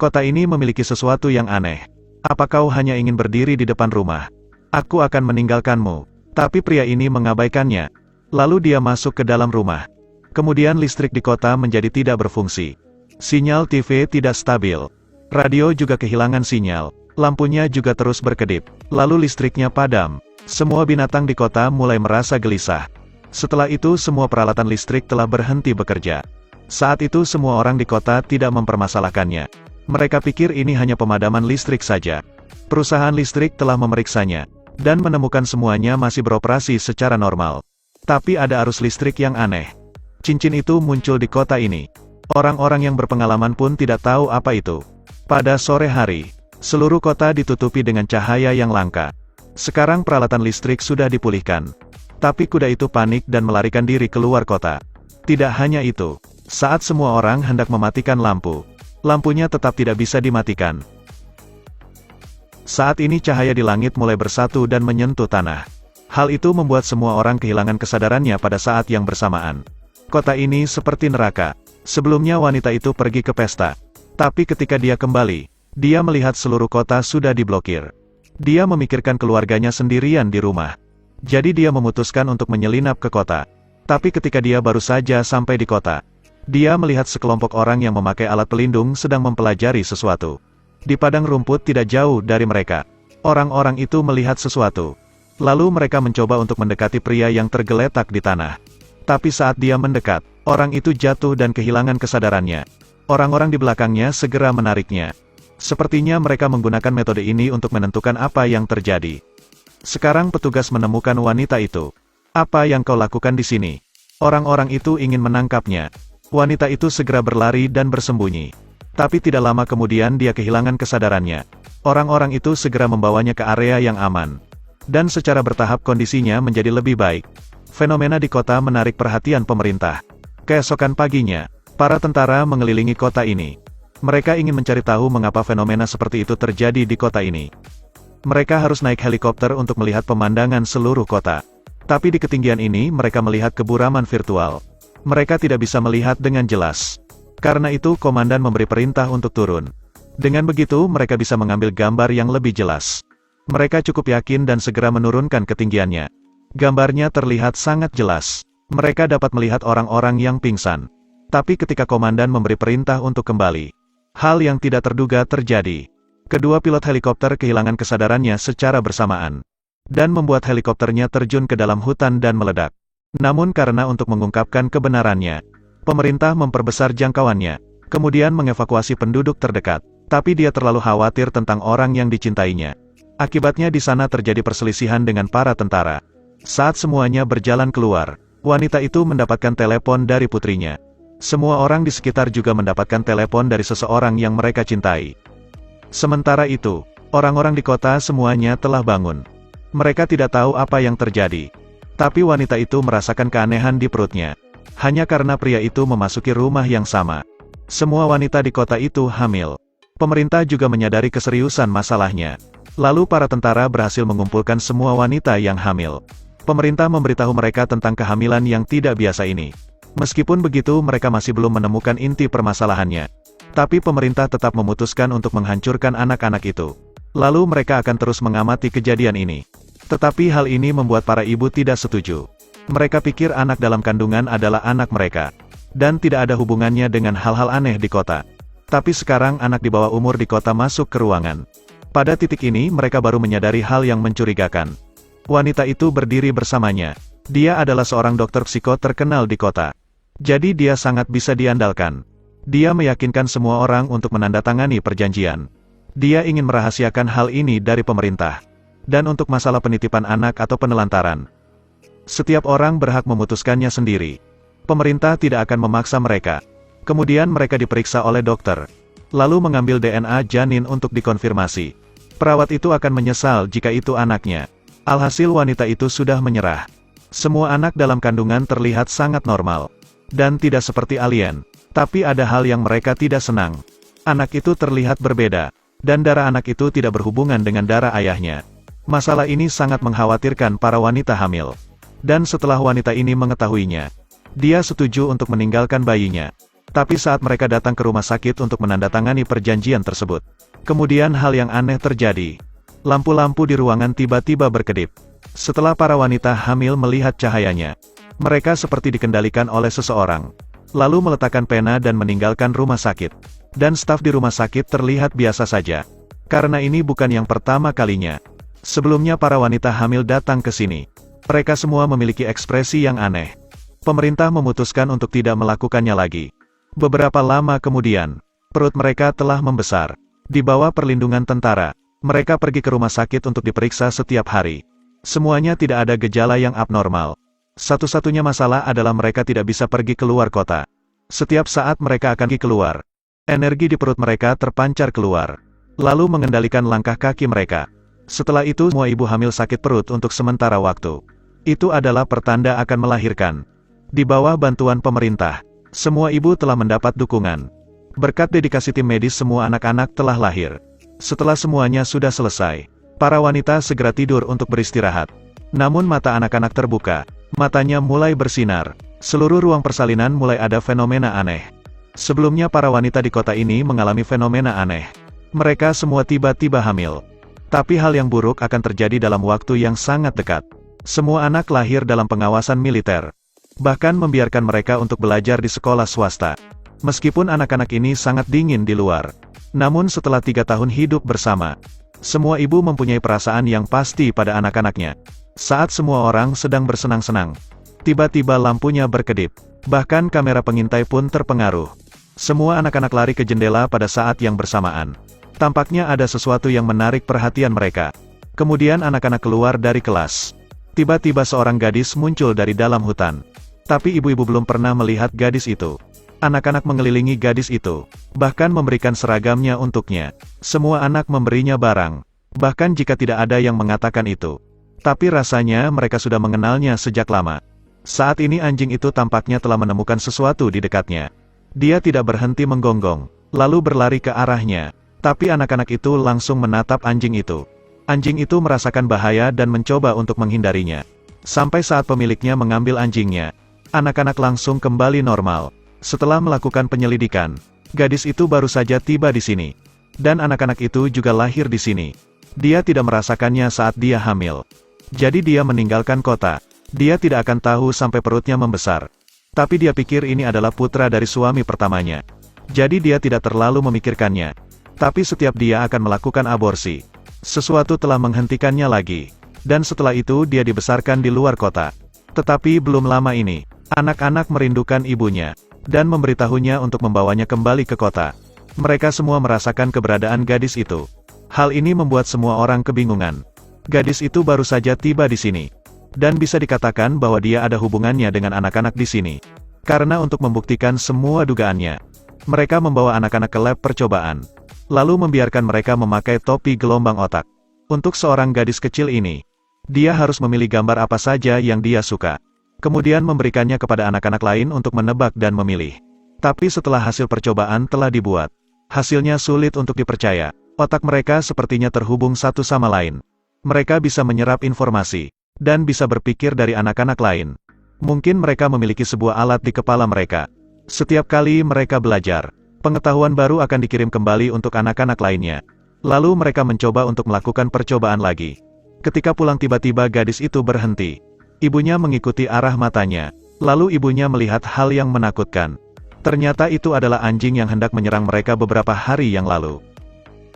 Kota ini memiliki sesuatu yang aneh. Apa kau hanya ingin berdiri di depan rumah? Aku akan meninggalkanmu. Tapi pria ini mengabaikannya. Lalu dia masuk ke dalam rumah. Kemudian listrik di kota menjadi tidak berfungsi. Sinyal TV tidak stabil. Radio juga kehilangan sinyal. Lampunya juga terus berkedip. Lalu listriknya padam. Semua binatang di kota mulai merasa gelisah. Setelah itu semua peralatan listrik telah berhenti bekerja. Saat itu semua orang di kota tidak mempermasalahkannya. Mereka pikir ini hanya pemadaman listrik saja. Perusahaan listrik telah memeriksanya, dan menemukan semuanya masih beroperasi secara normal. Tapi ada arus listrik yang aneh. Cincin itu muncul di kota ini. Orang-orang yang berpengalaman pun tidak tahu apa itu. Pada sore hari, seluruh kota ditutupi dengan cahaya yang langka. Sekarang peralatan listrik sudah dipulihkan. Tapi kuda itu panik dan melarikan diri keluar kota. Tidak hanya itu, saat semua orang hendak mematikan lampu, lampunya tetap tidak bisa dimatikan. Saat ini cahaya di langit mulai bersatu dan menyentuh tanah. Hal itu membuat semua orang kehilangan kesadarannya pada saat yang bersamaan. Kota ini seperti neraka. Sebelumnya wanita itu pergi ke pesta. Tapi ketika dia kembali, dia melihat seluruh kota sudah diblokir. Dia memikirkan keluarganya sendirian di rumah. Jadi dia memutuskan untuk menyelinap ke kota. Tapi ketika dia baru saja sampai di kota, dia melihat sekelompok orang yang memakai alat pelindung sedang mempelajari sesuatu. Di padang rumput tidak jauh dari mereka, orang-orang itu melihat sesuatu. Lalu mereka mencoba untuk mendekati pria yang tergeletak di tanah. Tapi saat dia mendekat, orang itu jatuh dan kehilangan kesadarannya. Orang-orang di belakangnya segera menariknya. Sepertinya mereka menggunakan metode ini untuk menentukan apa yang terjadi. Sekarang petugas menemukan wanita itu. Apa yang kau lakukan di sini? Orang-orang itu ingin menangkapnya. Wanita itu segera berlari dan bersembunyi. Tapi tidak lama kemudian dia kehilangan kesadarannya. Orang-orang itu segera membawanya ke area yang aman. Dan secara bertahap kondisinya menjadi lebih baik. Fenomena di kota menarik perhatian pemerintah. Keesokan paginya, para tentara mengelilingi kota ini. Mereka ingin mencari tahu mengapa fenomena seperti itu terjadi di kota ini. Mereka harus naik helikopter untuk melihat pemandangan seluruh kota. Tapi di ketinggian ini mereka melihat keburaman virtual. Mereka tidak bisa melihat dengan jelas. Karena itu komandan memberi perintah untuk turun. Dengan begitu mereka bisa mengambil gambar yang lebih jelas. Mereka cukup yakin dan segera menurunkan ketinggiannya. Gambarnya terlihat sangat jelas. Mereka dapat melihat orang-orang yang pingsan. Tapi ketika komandan memberi perintah untuk kembali, hal yang tidak terduga terjadi. Kedua pilot helikopter kehilangan kesadarannya secara bersamaan. Dan membuat helikopternya terjun ke dalam hutan dan meledak. Namun karena untuk mengungkapkan kebenarannya, pemerintah memperbesar jangkauannya, kemudian mengevakuasi penduduk terdekat. Tapi dia terlalu khawatir tentang orang yang dicintainya. Akibatnya di sana terjadi perselisihan dengan para tentara. Saat semuanya berjalan keluar, wanita itu mendapatkan telepon dari putrinya. Semua orang di sekitar juga mendapatkan telepon dari seseorang yang mereka cintai. Sementara itu, orang-orang di kota semuanya telah bangun. Mereka tidak tahu apa yang terjadi. Tapi wanita itu merasakan keanehan di perutnya. Hanya karena pria itu memasuki rumah yang sama. Semua wanita di kota itu hamil. Pemerintah juga menyadari keseriusan masalahnya. Lalu para tentara berhasil mengumpulkan semua wanita yang hamil. Pemerintah memberitahu mereka tentang kehamilan yang tidak biasa ini. Meskipun begitu mereka masih belum menemukan inti permasalahannya. Tapi pemerintah tetap memutuskan untuk menghancurkan anak-anak itu. Lalu mereka akan terus mengamati kejadian ini. Tetapi hal ini membuat para ibu tidak setuju. Mereka pikir anak dalam kandungan adalah anak mereka. Dan tidak ada hubungannya dengan hal-hal aneh di kota. Tapi sekarang anak di bawah umur di kota masuk ke ruangan. Pada titik ini mereka baru menyadari hal yang mencurigakan. Wanita itu berdiri bersamanya. Dia adalah seorang dokter psiko terkenal di kota. Jadi dia sangat bisa diandalkan. Dia meyakinkan semua orang untuk menandatangani perjanjian. Dia ingin merahasiakan hal ini dari pemerintah. Dan untuk masalah penitipan anak atau penelantaran, setiap orang berhak memutuskannya sendiri. Pemerintah tidak akan memaksa mereka. Kemudian mereka diperiksa oleh dokter. Lalu mengambil DNA janin untuk dikonfirmasi. Perawat itu akan menyesal jika itu anaknya. Alhasil wanita itu sudah menyerah. Semua anak dalam kandungan terlihat sangat normal. Dan tidak seperti alien. Tapi ada hal yang mereka tidak senang. Anak itu terlihat berbeda. Dan darah anak itu tidak berhubungan dengan darah ayahnya. Masalah ini sangat mengkhawatirkan para wanita hamil. Dan setelah wanita ini mengetahuinya, dia setuju untuk meninggalkan bayinya. Tapi saat mereka datang ke rumah sakit untuk menandatangani perjanjian tersebut, kemudian hal yang aneh terjadi. Lampu-lampu di ruangan tiba-tiba berkedip. Setelah para wanita hamil melihat cahayanya, mereka seperti dikendalikan oleh seseorang. Lalu meletakkan pena dan meninggalkan rumah sakit. Dan staf di rumah sakit terlihat biasa saja. Karena ini bukan yang pertama kalinya. Sebelumnya para wanita hamil datang ke sini. Mereka semua memiliki ekspresi yang aneh. Pemerintah memutuskan untuk tidak melakukannya lagi. Beberapa lama kemudian, perut mereka telah membesar. Di bawah perlindungan tentara, mereka pergi ke rumah sakit untuk diperiksa setiap hari. Semuanya tidak ada gejala yang abnormal. Satu-satunya masalah adalah mereka tidak bisa pergi keluar kota. Setiap saat mereka akan pergi keluar, energi di perut mereka terpancar keluar, lalu mengendalikan langkah kaki mereka. Setelah itu semua ibu hamil sakit perut untuk sementara waktu. Itu adalah pertanda akan melahirkan. Di bawah bantuan pemerintah, semua ibu telah mendapat dukungan. Berkat dedikasi tim medis semua anak-anak telah lahir. Setelah semuanya sudah selesai, para wanita segera tidur untuk beristirahat. Namun mata anak-anak terbuka, matanya mulai bersinar. Seluruh ruang persalinan mulai ada fenomena aneh. Sebelumnya para wanita di kota ini mengalami fenomena aneh. Mereka semua tiba-tiba hamil. Tapi hal yang buruk akan terjadi dalam waktu yang sangat dekat. Semua anak lahir dalam pengawasan militer. Bahkan membiarkan mereka untuk belajar di sekolah swasta. Meskipun anak-anak ini sangat dingin di luar. Namun setelah 3 tahun hidup bersama, semua ibu mempunyai perasaan yang pasti pada anak-anaknya. Saat semua orang sedang bersenang-senang, tiba-tiba lampunya berkedip. Bahkan kamera pengintai pun terpengaruh. Semua anak-anak lari ke jendela pada saat yang bersamaan. Tampaknya ada sesuatu yang menarik perhatian mereka. Kemudian anak-anak keluar dari kelas. Tiba-tiba seorang gadis muncul dari dalam hutan. Tapi ibu-ibu belum pernah melihat gadis itu. Anak-anak mengelilingi gadis itu, bahkan memberikan seragamnya untuknya. Semua anak memberinya barang, bahkan jika tidak ada yang mengatakan itu. Tapi rasanya mereka sudah mengenalnya sejak lama. Saat ini anjing itu tampaknya telah menemukan sesuatu di dekatnya. Dia tidak berhenti menggonggong, lalu berlari ke arahnya. Tapi anak-anak itu langsung menatap anjing itu. Anjing itu merasakan bahaya dan mencoba untuk menghindarinya. Sampai saat pemiliknya mengambil anjingnya, anak-anak langsung kembali normal. Setelah melakukan penyelidikan, gadis itu baru saja tiba di sini. Dan anak-anak itu juga lahir di sini. Dia tidak merasakannya saat dia hamil. Jadi dia meninggalkan kota. Dia tidak akan tahu sampai perutnya membesar. Tapi dia pikir ini adalah putra dari suami pertamanya. Jadi dia tidak terlalu memikirkannya. Tapi setiap dia akan melakukan aborsi, sesuatu telah menghentikannya lagi. Dan setelah itu dia dibesarkan di luar kota. Tetapi belum lama ini, anak-anak merindukan ibunya. Dan memberitahunya untuk membawanya kembali ke kota. Mereka semua merasakan keberadaan gadis itu. Hal ini membuat semua orang kebingungan. Gadis itu baru saja tiba di sini. Dan bisa dikatakan bahwa dia ada hubungannya dengan anak-anak di sini. Karena untuk membuktikan semua dugaannya, mereka membawa anak-anak ke lab percobaan. Lalu membiarkan mereka memakai topi gelombang otak. Untuk seorang gadis kecil ini, dia harus memilih gambar apa saja yang dia suka. Kemudian memberikannya kepada anak-anak lain untuk menebak dan memilih. Tapi setelah hasil percobaan telah dibuat, hasilnya sulit untuk dipercaya. Otak mereka sepertinya terhubung satu sama lain. Mereka bisa menyerap informasi, dan bisa berpikir dari anak-anak lain. Mungkin mereka memiliki sebuah alat di kepala mereka. Setiap kali mereka belajar, pengetahuan baru akan dikirim kembali untuk anak-anak lainnya. Lalu mereka mencoba untuk melakukan percobaan lagi. Ketika pulang tiba-tiba gadis itu berhenti. Ibunya mengikuti arah matanya. Lalu ibunya melihat hal yang menakutkan. Ternyata itu adalah anjing yang hendak menyerang mereka beberapa hari yang lalu.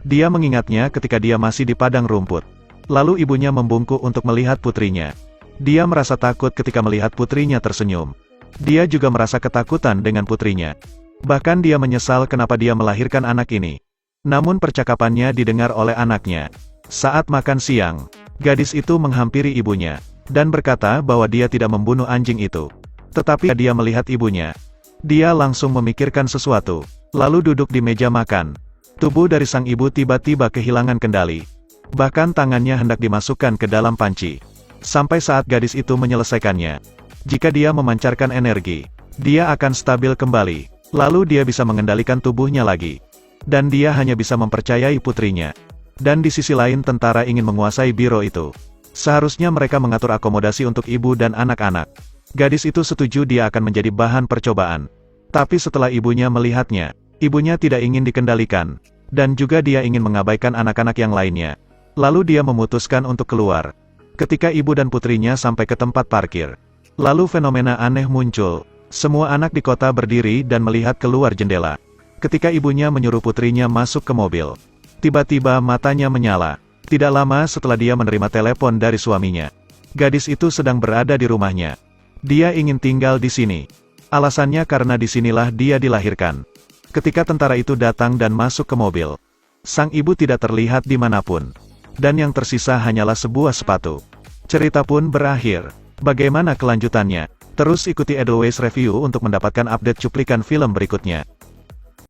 Dia mengingatnya ketika dia masih di padang rumput. Lalu ibunya membungkuk untuk melihat putrinya. Dia merasa takut ketika melihat putrinya tersenyum. Dia juga merasa ketakutan dengan putrinya. Bahkan dia menyesal kenapa dia melahirkan anak ini. Namun percakapannya didengar oleh anaknya. Saat makan siang, gadis itu menghampiri ibunya. Dan berkata bahwa dia tidak membunuh anjing itu. Tetapi dia melihat ibunya. Dia langsung memikirkan sesuatu, lalu duduk di meja makan. Tubuh dari sang ibu tiba-tiba kehilangan kendali. Bahkan tangannya hendak dimasukkan ke dalam panci. Sampai saat gadis itu menyelesaikannya. Jika dia memancarkan energi, dia akan stabil kembali. Lalu dia bisa mengendalikan tubuhnya lagi. Dan dia hanya bisa mempercayai putrinya. Dan di sisi lain tentara ingin menguasai biro itu. Seharusnya mereka mengatur akomodasi untuk ibu dan anak-anak. Gadis itu setuju dia akan menjadi bahan percobaan. Tapi setelah ibunya melihatnya, ibunya tidak ingin dikendalikan, dan juga dia ingin mengabaikan anak-anak yang lainnya. Lalu dia memutuskan untuk keluar. Ketika ibu dan putrinya sampai ke tempat parkir, lalu fenomena aneh muncul. Semua anak di kota berdiri dan melihat keluar jendela. Ketika ibunya menyuruh putrinya masuk ke mobil, tiba-tiba matanya menyala. Tidak lama setelah dia menerima telepon dari suaminya. Gadis itu sedang berada di rumahnya. Dia ingin tinggal di sini. Alasannya karena disinilah dia dilahirkan. Ketika tentara itu datang dan masuk ke mobil, sang ibu tidak terlihat dimanapun. Dan yang tersisa hanyalah sebuah sepatu. Cerita pun berakhir. Bagaimana kelanjutannya? Terus ikuti Edelweiss Review untuk mendapatkan update cuplikan film berikutnya.